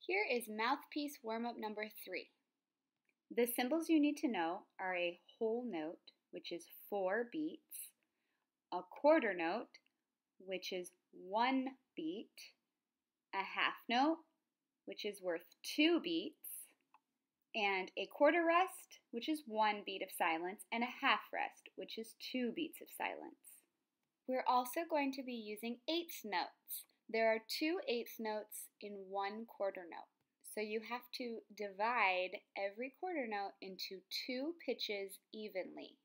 Here is mouthpiece warm-up number 3. The symbols you need to know are a whole note, which is 4 beats, a quarter note, which is 1 beat, a half note, which is worth 2 beats, and a quarter rest, which is 1 beat of silence, and a half rest, which is 2 beats of silence. We're also going to be using eighth notes. There are 2 eighth notes in 1 quarter note. So you have to divide every quarter note into 2 pitches evenly.